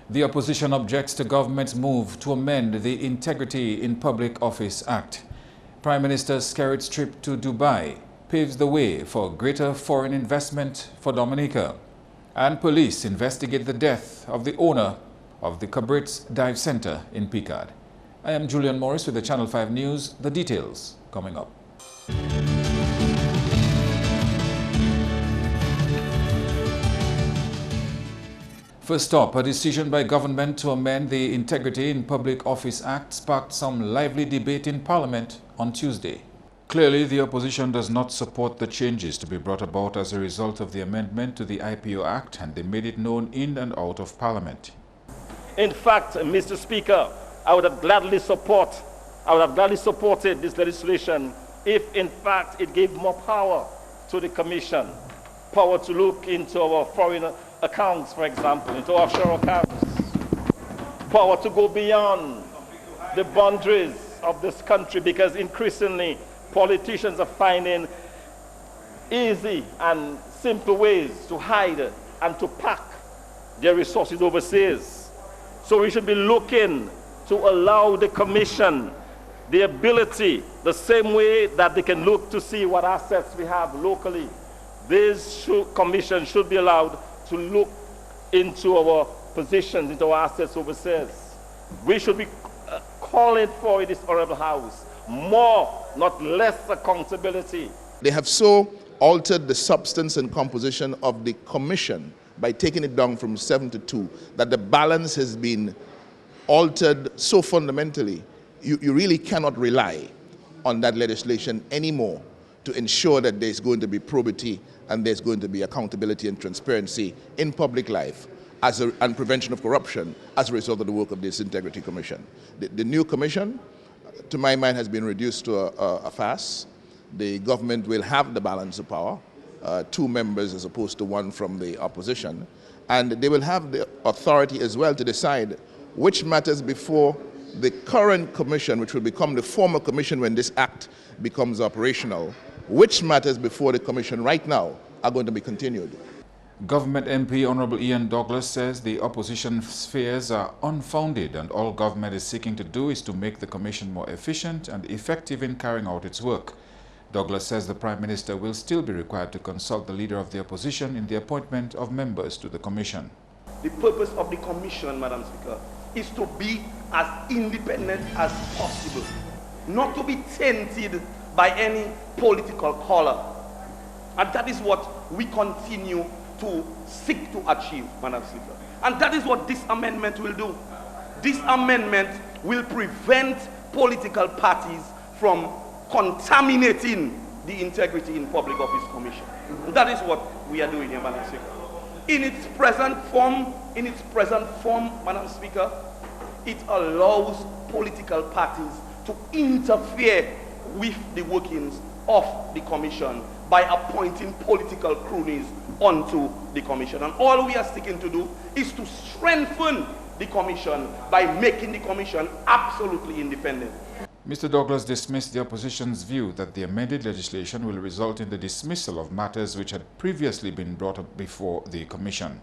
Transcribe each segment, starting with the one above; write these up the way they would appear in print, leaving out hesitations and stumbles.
The opposition objects to government's move to amend the Integrity in Public Office Act. Prime Minister Skerrit's trip to Dubai paves the way for greater foreign investment for Dominica. And police investigate the death of the owner of the Cabrit's Dive Center in Picard. I am Julian Morris with the Channel 5 News. The details coming up. First up, a decision by government to amend the Integrity in Public Office Act sparked some lively debate in Parliament on Tuesday. Clearly, the opposition does not support the changes to be brought about as a result of the amendment to the IPO Act, and they made it known in and out of Parliament. In fact, Mr. Speaker, I would have gladly supported this legislation if, in fact, it gave more power to the Commission, power to look into our foreign accounts, for example, into offshore accounts, power to go beyond the boundaries of this country, because increasingly politicians are finding easy and simple ways to hide and to pack their resources overseas. So we should be looking to allow the Commission the ability, the same way that they can look to see what assets we have locally. This Commission should be allowed to look into our positions, into our assets overseas. We should be calling for in this Honourable House more, not less accountability. They have so altered the substance and composition of the Commission by taking it down from 7 to 2 that the balance has been altered so fundamentally. You really cannot rely on that legislation anymore to ensure that there's going to be probity and there's going to be accountability and transparency in public life and prevention of corruption as a result of the work of this Integrity Commission. The new commission, to my mind, has been reduced to a farce. The government will have the balance of power, 2 members as opposed to 1 from the opposition, and they will have the authority as well to decide which matters before the current commission, which will become the former commission when this act becomes operational, which matters before the commission right now are going to be continued. Government MP Honourable Ian Douglas says the opposition's fears are unfounded and all government is seeking to do is to make the commission more efficient and effective in carrying out its work. Douglas says the Prime Minister will still be required to consult the Leader of the Opposition in the appointment of members to the commission. The purpose of the commission, Madam Speaker, is to be as independent as possible, not to be tainted by any political color. And that is what we continue to seek to achieve, Madam Speaker. And that is what this amendment will do. This amendment will prevent political parties from contaminating the Integrity in Public Office Commission. And that is what we are doing here, Madam Speaker. In its present form, Madam Speaker, it allows political parties to interfere with the workings of the commission by appointing political cronies onto the commission. And all we are seeking to do is to strengthen the commission by making the commission absolutely independent. Mr. Douglas dismissed the opposition's view that the amended legislation will result in the dismissal of matters which had previously been brought up before the commission.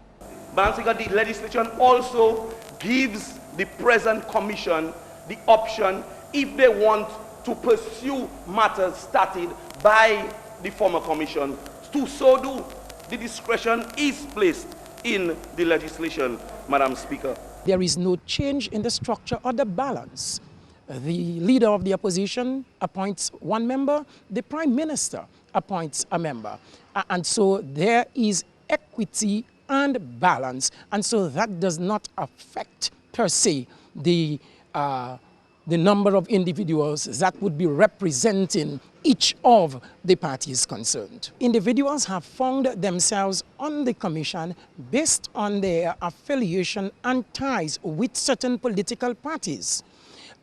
Madam Speaker, the legislation also gives the present commission the option, if they want to pursue matters started by the former commission, to so do. The discretion is placed in the legislation, Madam Speaker. There is no change in the structure or the balance. The Leader of the Opposition appoints 1 member, the Prime Minister appoints a member. And so there is equity and balance, and so that does not affect per se the number of individuals that would be representing each of the parties concerned. Individuals have found themselves on the commission based on their affiliation and ties with certain political parties.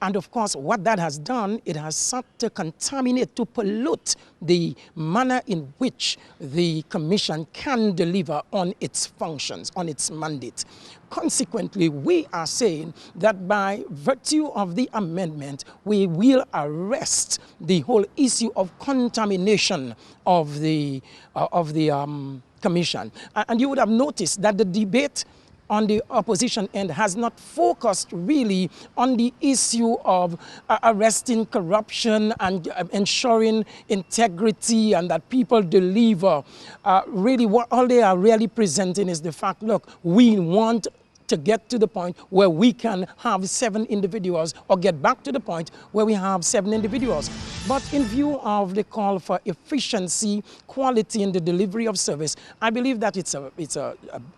And of course, what that has done, it has sought to contaminate, to pollute the manner in which the commission can deliver on its functions, on its mandate. Consequently, we are saying that by virtue of the amendment, we will arrest the whole issue of contamination of the commission. And you would have noticed that the debate on the opposition end has not focused really on the issue of arresting corruption and ensuring integrity and that people deliver. Really, what all they are really presenting is the fact, look, we want to get to the point where we can have 7 individuals, or get back to the point where we have 7 individuals. But in view of the call for efficiency, quality in the delivery of service, I believe that it's a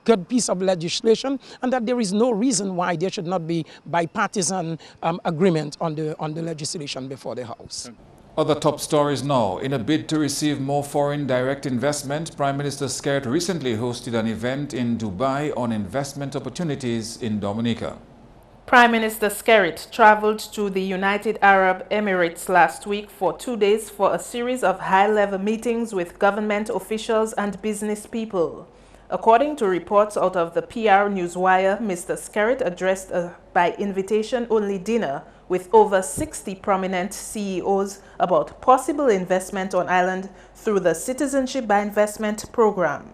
good piece of legislation, and that there is no reason why there should not be bipartisan agreement on the legislation before the House. Other top stories now. In a bid to receive more foreign direct investment, Prime Minister Skerrit recently hosted an event in Dubai on investment opportunities in Dominica. Prime Minister Skerrit traveled to the United Arab Emirates last week for 2 days for a series of high-level meetings with government officials and business people. According to reports out of the PR Newswire, Mr. Skerrit addressed a by-invitation-only dinner with over 60 prominent CEOs about possible investment on island through the Citizenship by Investment program.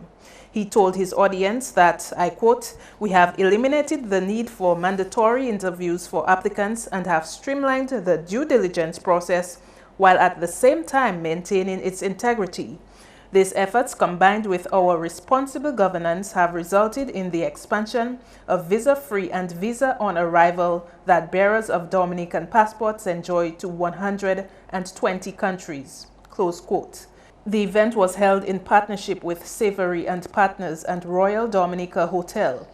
He told his audience that, I quote, "We have eliminated the need for mandatory interviews for applicants and have streamlined the due diligence process while at the same time maintaining its integrity. These efforts, combined with our responsible governance, have resulted in the expansion of visa-free and visa-on-arrival that bearers of Dominican passports enjoy to 120 countries." Close quote. The event was held in partnership with Skerrit and Partners and Royal Dominica Hotel.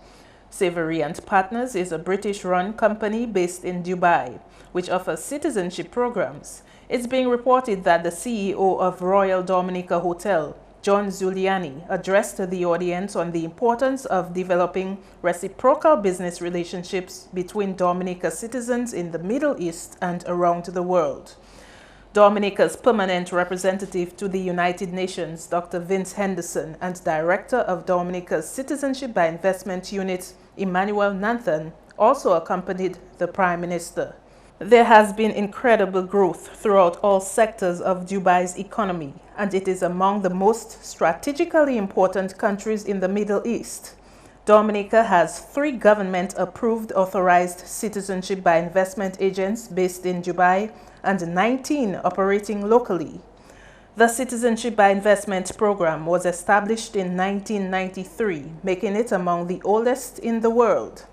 Skerrit and Partners is a British-run company based in Dubai, which offers citizenship programs. It's being reported that the CEO of Royal Dominica Hotel, John Zuliani, addressed the audience on the importance of developing reciprocal business relationships between Dominica citizens in the Middle East and around the world. Dominica's permanent representative to the United Nations, Dr. Vince Henderson, and Director of Dominica's Citizenship by Investment Unit, Emmanuel Nathan, also accompanied the Prime Minister. There has been incredible growth throughout all sectors of Dubai's economy, and it is among the most strategically important countries in the Middle East. Dominica has 3 government-approved authorized citizenship by investment agents based in Dubai and 19 operating locally. The Citizenship by Investment program was established in 1993, making it among the oldest in the world.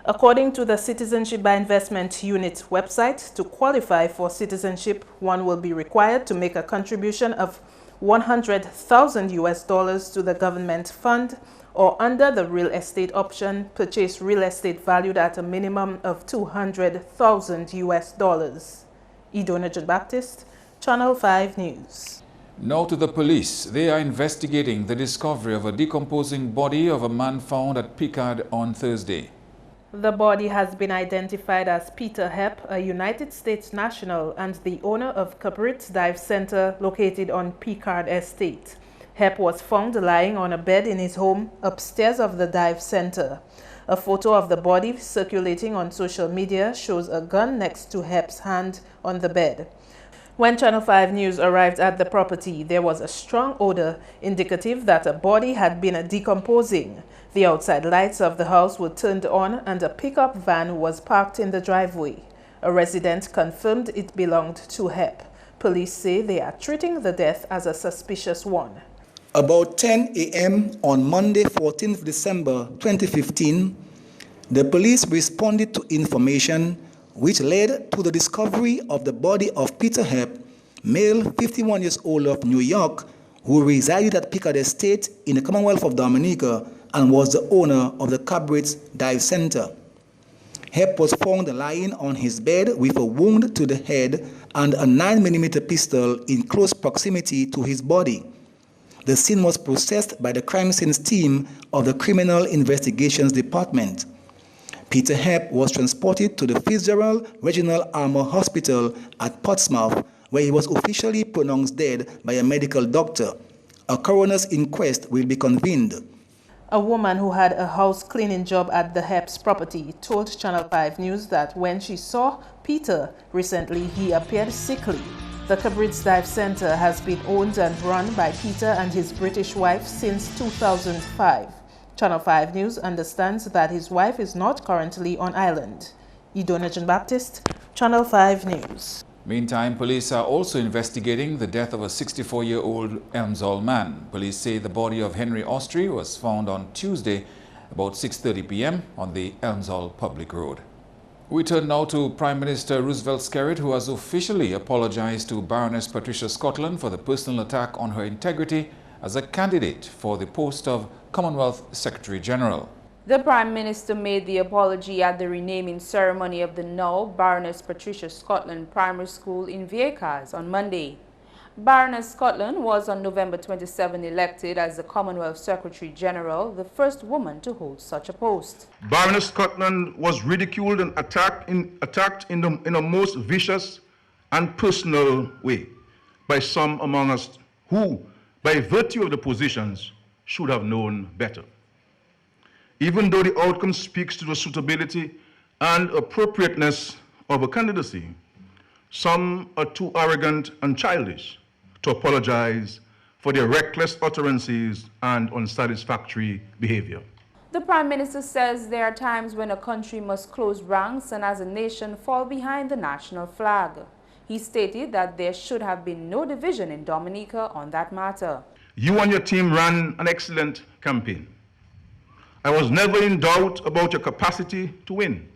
According to the Citizenship by Investment Unit website, to qualify for citizenship, one will be required to make a contribution of $100,000 to the government fund, or under the real estate option, purchase real estate valued at a minimum of $200,000. Idona Baptist, Channel 5 News. Now to the police. They are investigating the discovery of a decomposing body of a man found at Picard on Thursday. The body has been identified as Peter Hepp, a United States national and the owner of Cabrit's Dive Center located on Picard Estate. Hepp was found lying on a bed in his home upstairs of the dive center. A photo of the body circulating on social media shows a gun next to Hepp's hand on the bed. When Channel 5 News arrived at the property, there was a strong odor indicative that a body had been decomposing. The outside lights of the house were turned on and a pickup van was parked in the driveway. A resident confirmed it belonged to Hepp. Police say they are treating the death as a suspicious one. About 10 a.m. on Monday, 14th December 2015, the police responded to information which led to the discovery of the body of Peter Hepp, male 51 years old of New York, who resided at Picard Estate in the Commonwealth of Dominica and was the owner of the Cabrit's Dive Center. Hepp was found lying on his bed with a wound to the head and a 9mm pistol in close proximity to his body. The scene was processed by the crime scenes team of the Criminal Investigations Department. Peter Hepp was transported to the Fitzgerald Regional Armor Hospital at Portsmouth, where he was officially pronounced dead by a medical doctor. A coroner's inquest will be convened. A woman who had a house cleaning job at the Hepp's property told Channel 5 News that when she saw Peter recently, he appeared sickly. The Cabrit's Dive Center has been owned and run by Peter and his British wife since 2005. Channel 5 News understands that his wife is not currently on island. Idona John Baptist, Channel 5 News. Meantime, police are also investigating the death of a 64-year-old Elmsall man. Police say the body of Henry Austri was found on Tuesday about 6:30 p.m. on the Elmsall public road. We turn now to Prime Minister Roosevelt Skerrit, who has officially apologized to Baroness Patricia Scotland for the personal attack on her integrity as a candidate for the post of Commonwealth Secretary-General. The Prime Minister made the apology at the renaming ceremony of the now Baroness Patricia Scotland Primary School in Vieques on Monday. Baroness Scotland was on November 27 elected as the Commonwealth Secretary-General, the first woman to hold such a post. Baroness Scotland was ridiculed and attacked in a most vicious and personal way by some among us who, by virtue of the positions, should have known better. Even though the outcome speaks to the suitability and appropriateness of a candidacy, some are too arrogant and childish to apologize for their reckless utterances and unsatisfactory behavior. The Prime Minister says there are times when a country must close ranks and as a nation fall behind the national flag. He stated that there should have been no division in Dominica on that matter. You and your team ran an excellent campaign. I was never in doubt about your capacity to win.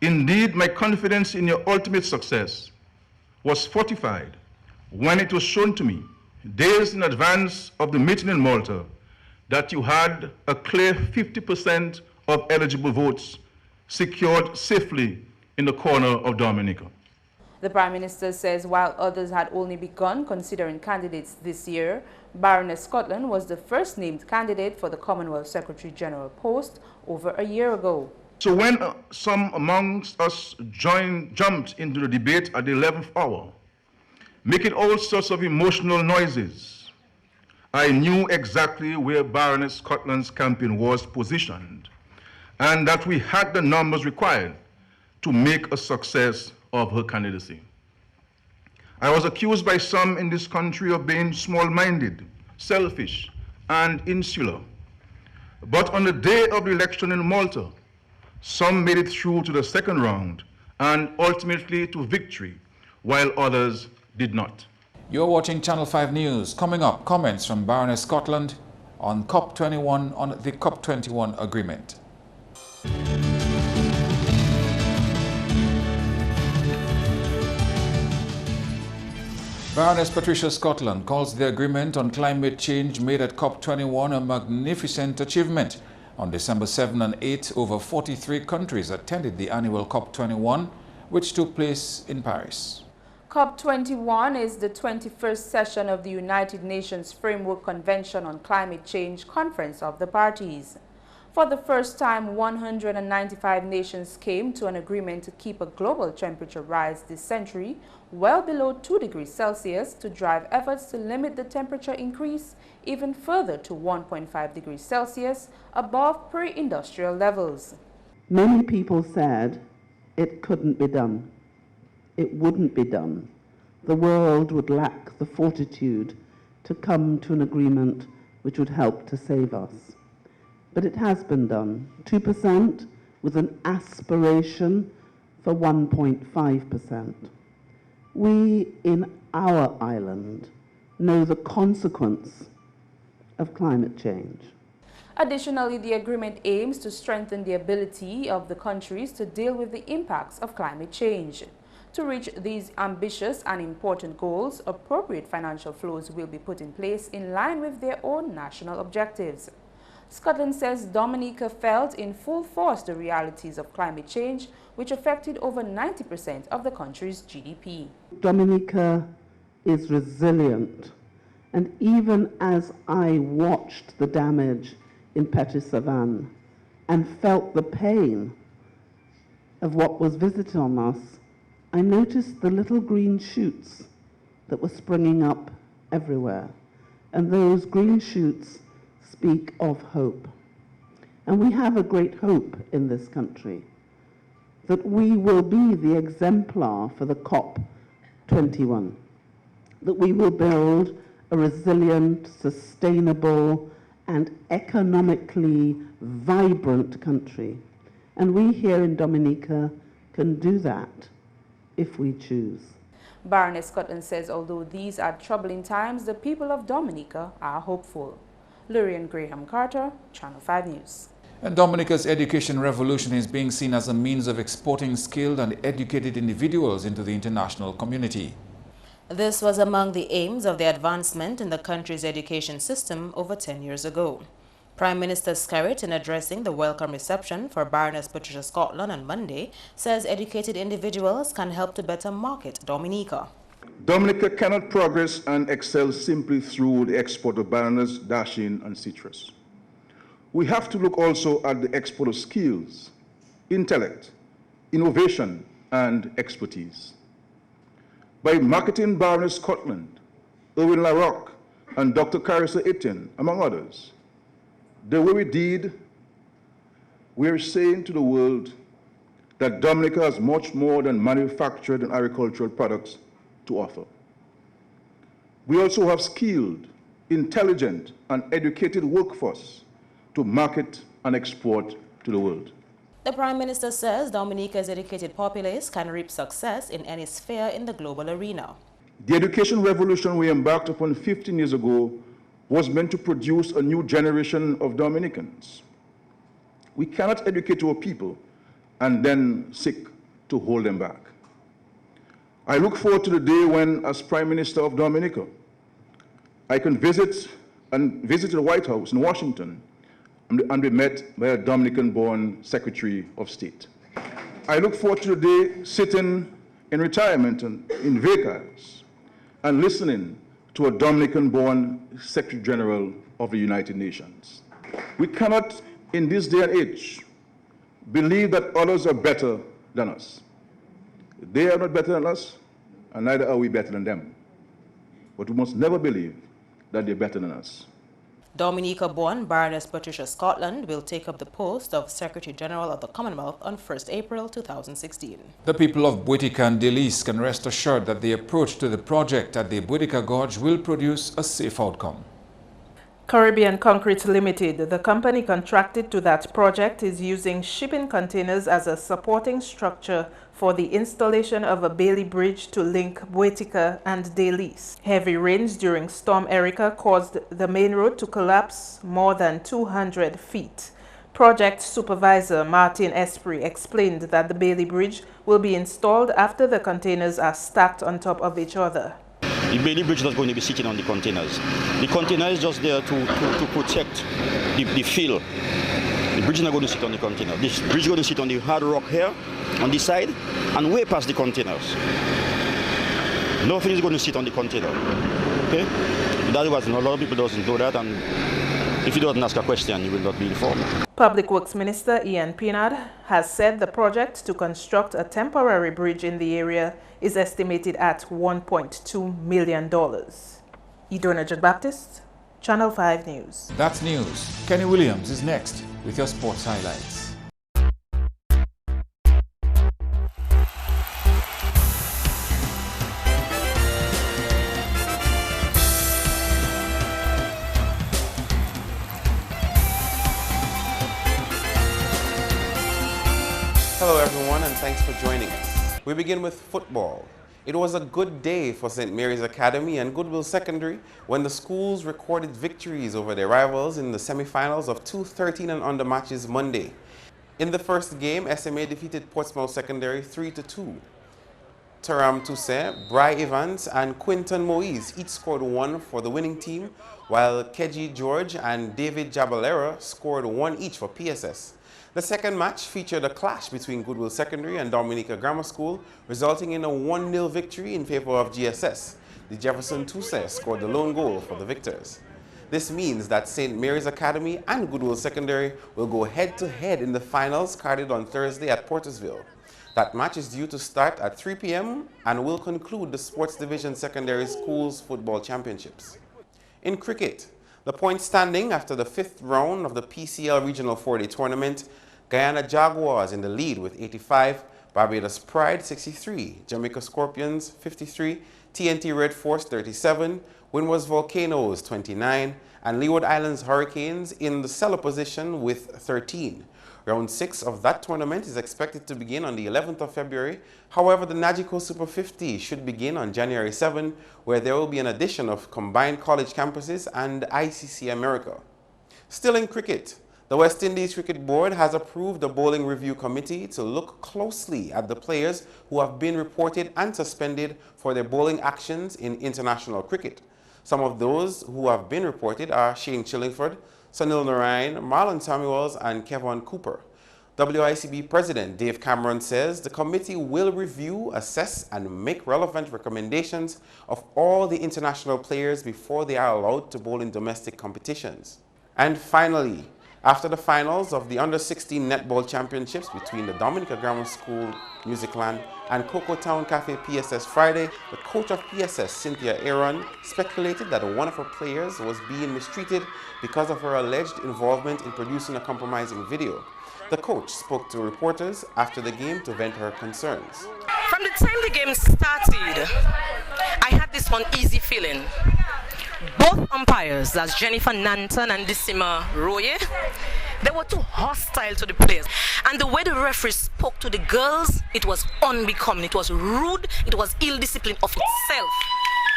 Indeed, my confidence in your ultimate success was fortified when it was shown to me, days in advance of the meeting in Malta, that you had a clear 50% of eligible votes secured safely in the corner of Dominica. The Prime Minister says while others had only begun considering candidates this year, Baroness Scotland was the first named candidate for the Commonwealth Secretary-General post over a year ago. So when some amongst us jumped into the debate at the 11th hour, making all sorts of emotional noises, I knew exactly where Baroness Scotland's campaign was positioned and that we had the numbers required to make a success of her candidacy. I was accused by some in this country of being small-minded, selfish, and insular. But on the day of the election in Malta, some made it through to the second round and ultimately to victory, while others did not. You're watching Channel 5 News. Coming up, comments from Baroness Scotland on COP21 on the COP21 agreement. Baroness Patricia Scotland calls the agreement on climate change made at COP21 a magnificent achievement. On December 7 and 8, over 43 countries attended the annual COP21, which took place in Paris. COP21 is the 21st session of the United Nations Framework Convention on Climate Change Conference of the Parties. For the first time, 195 nations came to an agreement to keep a global temperature rise this century well below 2 degrees Celsius to drive efforts to limit the temperature increase even further to 1.5 degrees Celsius above pre-industrial levels. Many people said it couldn't be done. It wouldn't be done. The world would lack the fortitude to come to an agreement which would help to save us. But it has been done. 2% with an aspiration for 1.5%. We in our island know the consequence of climate change. Additionally, the agreement aims to strengthen the ability of the countries to deal with the impacts of climate change. To reach these ambitious and important goals, appropriate financial flows will be put in place in line with their own national objectives. Scotland says Dominica felt in full force the realities of climate change, which affected over 90% of the country's GDP. Dominica is resilient, and even as I watched the damage in Petit-Savan and felt the pain of what was visited on us, I noticed the little green shoots that were springing up everywhere, and those green shoots speak of hope. And we have a great hope in this country that we will be the exemplar for the COP21, that we will build a resilient, sustainable, and economically vibrant country. And we here in Dominica can do that if we choose. Baroness Scotland says although these are troubling times, the people of Dominica are hopeful. Lurian Graham Carter, Channel 5 News. And Dominica's education revolution is being seen as a means of exporting skilled and educated individuals into the international community. This was among the aims of the advancement in the country's education system over 10 years ago. Prime Minister Skerrit, in addressing the welcome reception for Baroness Patricia Scotland on Monday, says educated individuals can help to better market Dominica. Dominica cannot progress and excel simply through the export of bananas, dasheen, and citrus. We have to look also at the export of skills, intellect, innovation, and expertise. By marketing Baroness Scotland, Erwin LaRocque, and Dr. Carissa Etienne, among others, the way we did, we are saying to the world that Dominica has much more than manufactured and agricultural products to offer. We also have skilled, intelligent, and educated workforce to market and export to the world. The Prime Minister says Dominica's educated populace can reap success in any sphere in the global arena. The education revolution we embarked upon 15 years ago was meant to produce a new generation of Dominicans. We cannot educate our people and then seek to hold them back. I look forward to the day when, as Prime Minister of Dominica, I can visit the White House in Washington and be met by a Dominican-born Secretary of State. I look forward to the day sitting in retirement and in vacants and listening to a Dominican-born Secretary General of the United Nations. We cannot, in this day and age, believe that others are better than us. They are not better than us, and neither are we better than them. But we must never believe that they're better than us. Dominica-born Baroness Patricia Scotland will take up the post of Secretary General of the Commonwealth on 1st April 2016. The people of Boudica and Delis can rest assured that the approach to the project at the Boudica Gorge will produce a safe outcome. Caribbean Concrete Limited, the company contracted to that project, is using shipping containers as a supporting structure for the installation of a Bailey Bridge to link Boudica and Delis. Heavy rains during Storm Erica caused the main road to collapse more than 200 feet. Project Supervisor Martin Esprit explained that the Bailey Bridge will be installed after the containers are stacked on top of each other. The Bailey Bridge is not going to be sitting on the containers. The container is just there to protect the fill. The bridge is not going to sit on the container. This bridge is going to sit on the hard rock here, on this side, and way past the containers. Nothing is going to sit on the container. Okay? That was, a lot of people doesn't know that, and if you don't ask a question, you will not be informed. Public Works Minister Ian Pinard has said the project to construct a temporary bridge in the area is estimated at $1.2 million. Idona Judd Baptist, Channel 5 News. That's news. Kenny Williams is next with your sports highlights. Hello everyone, and thanks for joining us. We begin with football. It was a good day for St. Mary's Academy and Goodwill Secondary when the schools recorded victories over their rivals in the semifinals of 2 13 and under matches Monday. In the first game, SMA defeated Portsmouth Secondary 3-2. Taram Toussaint, Bry Evans, and Quinton Moise each scored 1 for the winning team, while Keji George and David Jabalera scored 1 each for PSS. The second match featured a clash between Goodwill Secondary and Dominica Grammar School, resulting in a 1-0 victory in favor of GSS. The Jefferson Toussaint scored the lone goal for the victors. This means that St. Mary's Academy and Goodwill Secondary will go head-to-head in the finals carded on Thursday at Portersville. That match is due to start at 3 p.m. and will conclude the Sports Division Secondary Schools Football Championships. In cricket, the point standing after the 5th round of the PCL Regional 4-Day Tournament, Guyana Jaguars in the lead with 85, Barbados Pride 63, Jamaica Scorpions 53, TNT Red Force 37, Windward's Volcanoes 29, and Leeward Islands Hurricanes in the cellar position with 13. Round 6 of that tournament is expected to begin on the 11th of February. However, the Nagico Super 50 should begin on January 7, where there will be an addition of combined college campuses and ICC America. Still in cricket, the West Indies Cricket Board has approved a bowling review committee to look closely at the players who have been reported and suspended for their bowling actions in international cricket. Some of those who have been reported are Shane Chillingford, Sunil Narayan, Marlon Samuels, and Kevin Cooper. WICB President Dave Cameron says the committee will review, assess, and make relevant recommendations of all the international players before they are allowed to bowl in domestic competitions. And finally, after the finals of the Under-16 Netball Championships between the Dominicas Grammar School Musicland and Cocoa Town Cafe PSS Friday, the coach of PSS, Cynthia Aaron, speculated that one of her players was being mistreated because of her alleged involvement in producing a compromising video. The coach spoke to reporters after the game to vent her concerns. From the time the game started, I had this uneasy feeling. Both umpires, that's Jennifer Nanton and Decima Roye, they were too hostile to the players. And the way the referee spoke to the girls, it was unbecoming, it was rude, it was ill-discipline of itself.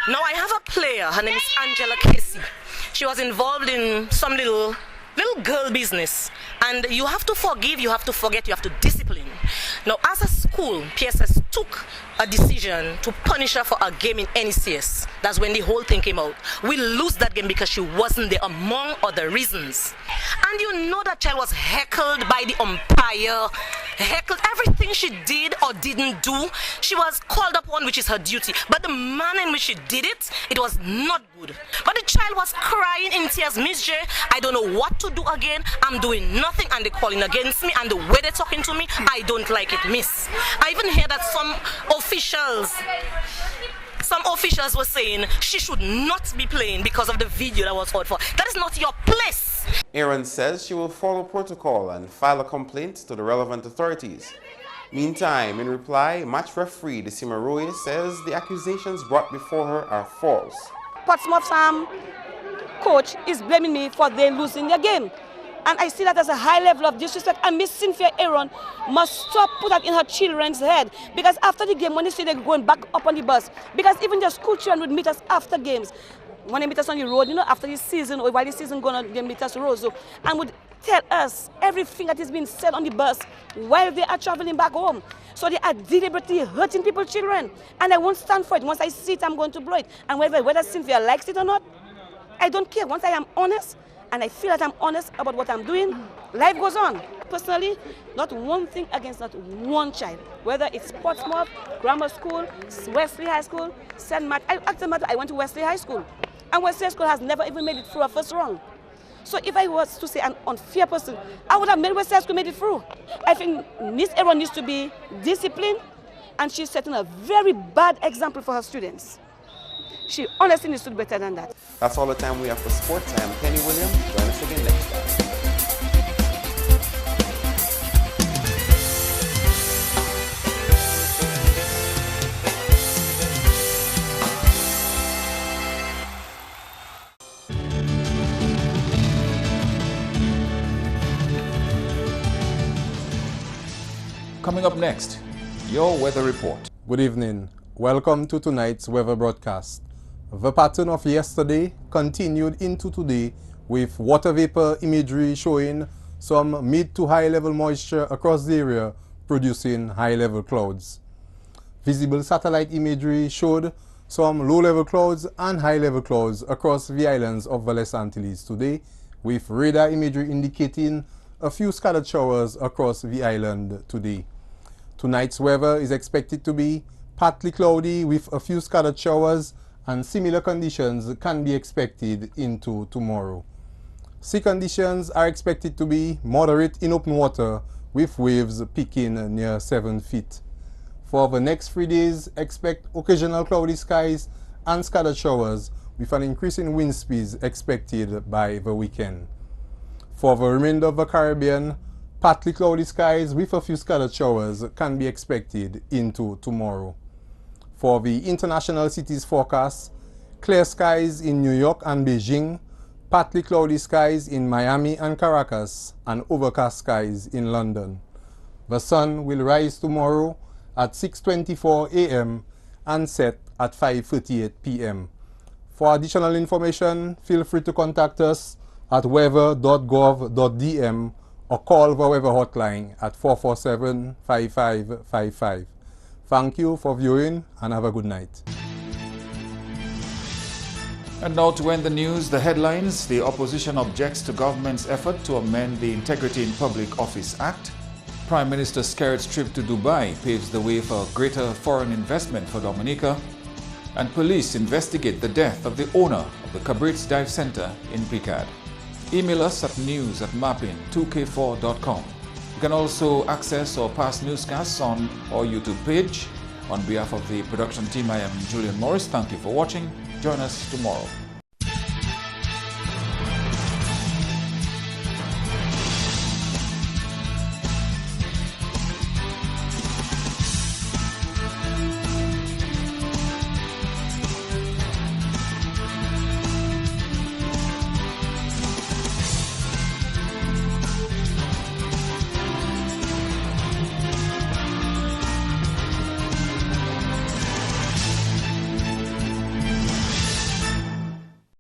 Now I have a player, her name is Angela Casey. She was involved in some little girl business. And you have to forgive, you have to forget, you have to discipline. Now as a school, PSS took a decision to punish her for a game in NECS. That's when the whole thing came out. We lose that game because she wasn't there, among other reasons. And you know that child was heckled by the umpire, heckled everything she did or didn't do. She was called upon, which is her duty. But the manner in which she did it, it was not good. But the child was crying in tears, Miss J, I don't know what to do again. I'm doing nothing and they're calling against me, and the way they're talking to me, I don't like it, miss. I even hear that some officials were saying she should not be playing because of the video that was out for. That is not your place. Aaron says she will follow protocol and file a complaint to the relevant authorities. Meantime, in reply, match referee Decima Roy says the accusations brought before her are false. Portsmouth's coach is blaming me for them losing their game. And I see that as a high level of disrespect. And Miss Cynthia Aaron must stop put that in her children's head. Because after the game, when they see they're going back up on the bus, because even the school children would meet us after games. When they meet us on the road, you know, after the season, or while the season going on, they meet us on the road. So, and would tell us everything that is being said on the bus while they are traveling back home. So they are deliberately hurting people's children. And I won't stand for it. Once I see it, I'm going to blow it. And whether Cynthia likes it or not, I don't care. Once I am honest, and I feel that I'm honest about what I'm doing, life goes on. Personally, not one thing against not one child. Whether it's Portsmouth, Grammar School, Wesley High School, St. Matt. I went to Wesley High School. And Wesley High School has never even made it through a first round. So if I was to say an unfair person, I would have made Wesley High School made it through. I think Miss Aaron needs to be disciplined, and she's setting a very bad example for her students. She honestly needs to do better than that. That's all the time we have for sports. I am Kenny Williams. Join us again next time. Coming up next, your weather report. Good evening. Welcome to tonight's weather broadcast. The pattern of yesterday continued into today with water vapor imagery showing some mid to high level moisture across the area, producing high level clouds. Visible satellite imagery showed some low level clouds and high level clouds across the islands of the Les Antilles today, with radar imagery indicating a few scattered showers across the island today. Tonight's weather is expected to be partly cloudy with a few scattered showers, and similar conditions can be expected into tomorrow. Sea conditions are expected to be moderate in open water with waves peaking near 7 feet. For the next 3 days, expect occasional cloudy skies and scattered showers with an increase in wind speeds expected by the weekend. For the remainder of the Caribbean, partly cloudy skies with a few scattered showers can be expected into tomorrow. For the international cities forecast, clear skies in New York and Beijing, partly cloudy skies in Miami and Caracas, and overcast skies in London. The sun will rise tomorrow at 6:24 a.m. and set at 5:38 p.m. For additional information, feel free to contact us at weather.gov.dm or call the weather hotline at 447-5555. Thank you for viewing and have a good night. And now to end the news, the headlines. The opposition objects to government's effort to amend the Integrity in Public Office Act. Prime Minister Skerrit's trip to Dubai paves the way for greater foreign investment for Dominica. And police investigate the death of the owner of the Cabrit's Dive Center in Picard. Email us at news@mapping2k4.com. You can also access our past newscasts on our YouTube page. On behalf of the production team, I am Julian Morris. Thank you for watching. Join us tomorrow.